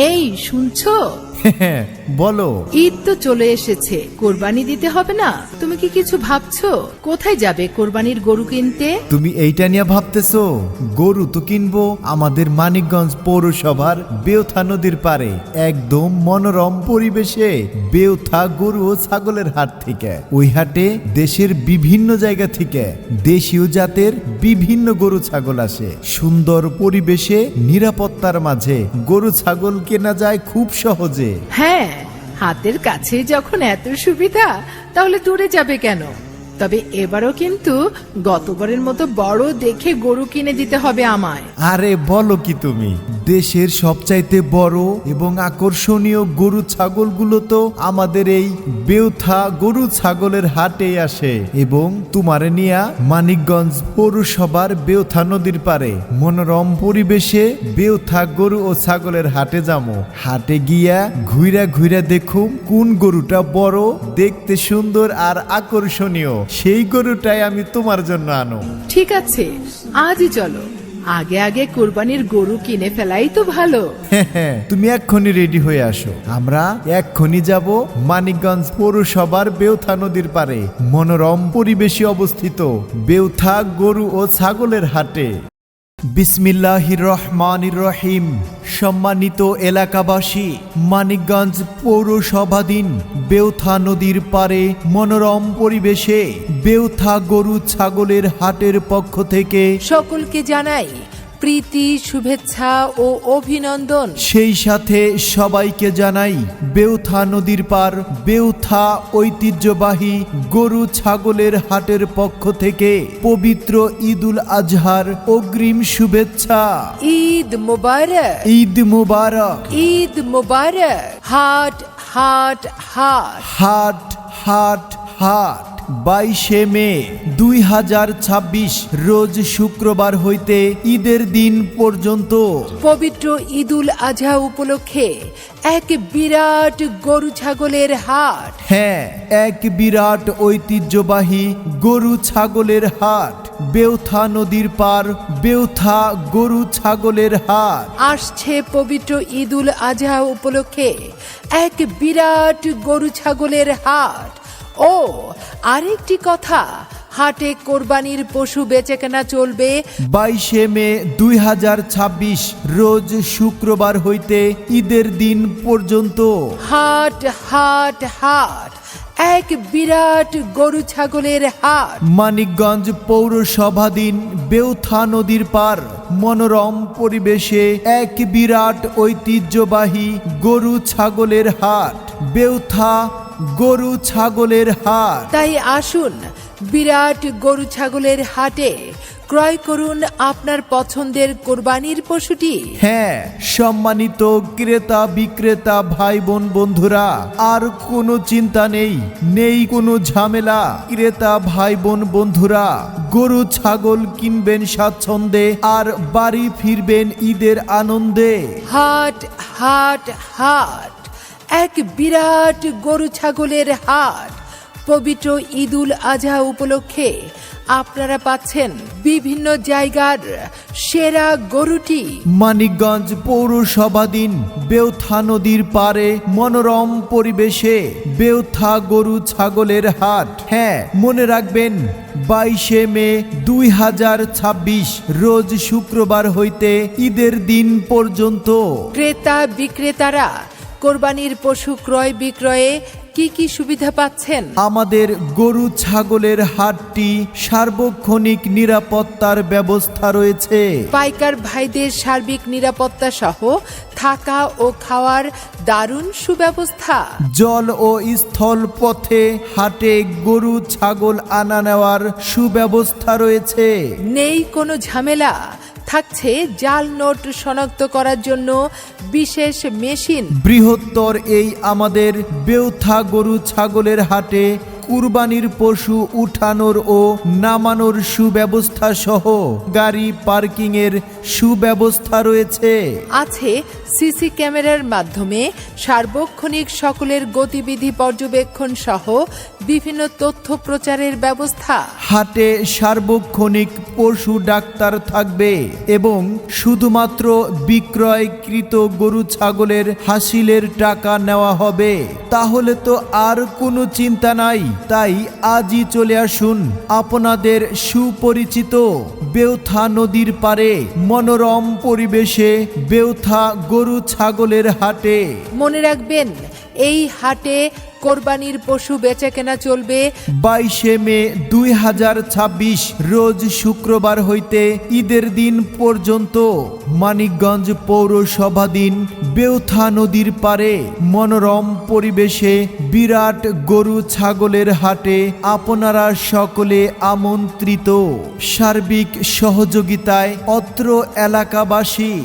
এই শুনছো? হ্যাঁ বলো। ঈদ তো চলে এসেছে, কোরবানি দিতে হবে না? তুমি কি কিছু ভাবছো? কোথায় যাবে কোরবানির গরু কিনতে? তুমি এইটা নিয়ে ভাবতেছো? গরু তো কিনবো আমাদের মানিকগঞ্জ পৌরসভার বেউথা নদীর পারে, একদম মনোরম পরিবেশে বেউথা গরু ও ছাগলের হাট থেকে। ওই হাটে দেশের বিভিন্ন জায়গা থেকে দেশীয় জাতের বিভিন্ন গরু ছাগল আসে। সুন্দর পরিবেশে নিরাপত্তার মাঝে গরু ছাগল কেনা যায় খুব সহজে। হ্যাঁ, হাতের কাছে যখন এত সুবিধা, তাহলে দূরে যাবে কেন? তবে এবারও কিন্তু গতবারের মতো বড় দেখে গরু কিনে দিতে হবে আমায়। আরে বলো কি তুমি, দেশের সবচাইতে বড় এবং আকর্ষণীয় গরু ছাগলগুলো তো আমাদের এই বেউথা গরু ছাগলের হাটে আসে, এবং তোমারে নিয়া মানিকগঞ্জ পৌরসভার বেউথা নদীর পারে মনোরম পরিবেশে বেউথা গরু ও ছাগলের হাটে যাবো। হাটে গিয়া ঘুইরা ঘুইরা দেখুম কোন গরুটা বড়, দেখতে সুন্দর আর আকর্ষণীয়, সেই গরুটাই আমি তোমার জন্য আনো। ঠিক আছে, আজই চলো। আগে আগে কোরবানির গরু কিনে ফেলাই তো ভালো। হ্যাঁ, তুমি এক্ষুনি রেডি হয়ে আসো, আমরা এক্ষুনি যাব মানিকগঞ্জ পৌরসভার বেউথা নদীর পারে মনোরম পরিবেশে অবস্থিত বেউথা গরু ও ছাগলের হাটে। বিসমিল্লাহির রহমানির রহিম। সম্মানিত এলাকাবাসী, মানিকগঞ্জ পৌরসভাধীন বেউথা নদীর পারে মনোরম পরিবেশে বেউথা গরু ছাগলের হাটের পক্ষ থেকে সকলকে জানাই প্রীতি, শুভেচ্ছা ও অভিনন্দন। সেই সাথে সবাইকে জানাই বেউথা নদীর পার বেউথা ঐতিহ্যবাহী গরু ছাগলের হাটের পক্ষ থেকে পবিত্র ঈদুল আজহার অগ্রিম শুভেচ্ছা। ঈদ মোবারক, ঈদ মুবারক। ঈদ মোবারক। হাট হাট হাট হাট হাট হাট 22 মে 2026 রোজ শুক্রবার হইতে ঈদের দিন পর্যন্ত পবিত্র ঈদুল আজহা উপলক্ষে এক বিরাট গরু ছাগলের হাট। হ্যাঁ, এক বিরাট ঐতিহ্যবাহী গরু ছাগলের হাট, বেউথা নদীর পার বেউথা গরু ছাগলের হাট। আসছে পবিত্র ঈদুল আজহা উপলক্ষে এক বিরাট গরু ছাগলের হাট। ও আরেকটি কথা, হাটে কোরবানির পশু বেচাকেনা চলবে 22 মে 2026 রোজ শুক্রবার হইতে ঈদের দিন পর্যন্ত। হাট হাট হাট, এক বিরাট গরু ছাগলের হাট। মানিকগঞ্জ পৌরসভাধীন বেউথা নদীর পার মনোরম পরিবেশে এক বিরাট ঐতিহ্যবাহী গরু ছাগলের হাট, বেউথা গরু ছাগলের হাট। তাই আসুন বিরাট গরু ছাগলের হাটে ক্রয় করুন আপনার পছন্দের কোরবানির পশুটি। হ্যাঁ, সম্মানিত ক্রেতা বিক্রেতা ভাই বোন বন্ধুরা, আর কোনো চিন্তা নেই, নেই কোনো ঝামেলা। ক্রেতা ভাই বোন বন্ধুরা গরু ছাগল কিনবেন স্বাচ্ছন্দ্যে আর বাড়ি ফিরবেন ঈদের আনন্দে। হাট হাট হাট, এক বিরাট গরু ছাগলের হাট। পবিত্র ঈদুল আজহা উপলক্ষে আপনারা পাচ্ছেন বিভিন্ন জায়গার সেরা গরুটি। মানিকগঞ্জ পৌরসভাধীন বেউথা নদীর পারে মনোরম পরিবেশে বেউথা গরু ছাগলের হাট। হ্যাঁ, মনে রাখবেন 22 মে 2026 রোজ শুক্রবার হইতে ঈদের দিন পর্যন্ত। ক্রেতা বিক্রেতারা কোরবানির পশু ক্রয় বিক্রয়ে কি কি সুবিধা পাচ্ছেন? আমাদের গরু ছাগলের হাটটি সার্বক্ষণিক নিরাপত্তার ব্যবস্থা রয়েছে। পাইকার ভাইদের সার্বিক নিরাপত্তা সহ থাকা ও খাওয়ার দারুণ সুব্যবস্থা। জল ও স্থল পথে হাটে গরু ছাগল আনা নেওয়ার সুব্যবস্থা রয়েছে। নেই কোনো ঝামেলা, থাকছে জাল নোট শনাক্ত করার জন্য বিশেষ মেশিন। বৃহত্তর এই আমাদের বেউথা গরু ছাগলের হাটে কুরবানির পশু উঠানোর ও নামানোর সুব্যবস্থা সহ গাড়ি পার্কিং এর সুব্যবস্থা রয়েছে। আছে সিসি ক্যামেরার মাধ্যমে সার্বক্ষণিক সকলের গতিবিধি পর্যবেক্ষণ সহ বিভিন্ন তথ্য প্রচারের ব্যবস্থা। হাটে সার্বক্ষণিক পশু ডাক্তার থাকবে এবং শুধুমাত্র বিক্রয়কৃত গরু ছাগলের হাসিলের টাকা নেওয়া হবে। তাহলে তো আর কোনো চিন্তা নাই। তাই আজই চলে আসুন আপনাদের সুপরিচিত বেউথা নদীর পারে মনোরম পরিবেশে বেউথা গরু ছাগলের হাটে। মনে রাখবেন, এই হাটে কোরবানির পশু বেচাকেনা চলবে 22 মে 2026 রোজ শুক্রবার হইতে ঈদের দিন পর্যন্ত। মানিকগঞ্জ পৌরসভাধীন বেউথা নদীর পারে মনোরম পরিবেশে বিরাট গরু ছাগলের হাটে আপনারা সকলে আমন্ত্রিত। সার্বিক সহযোগিতায় অত্র এলাকাবাসী।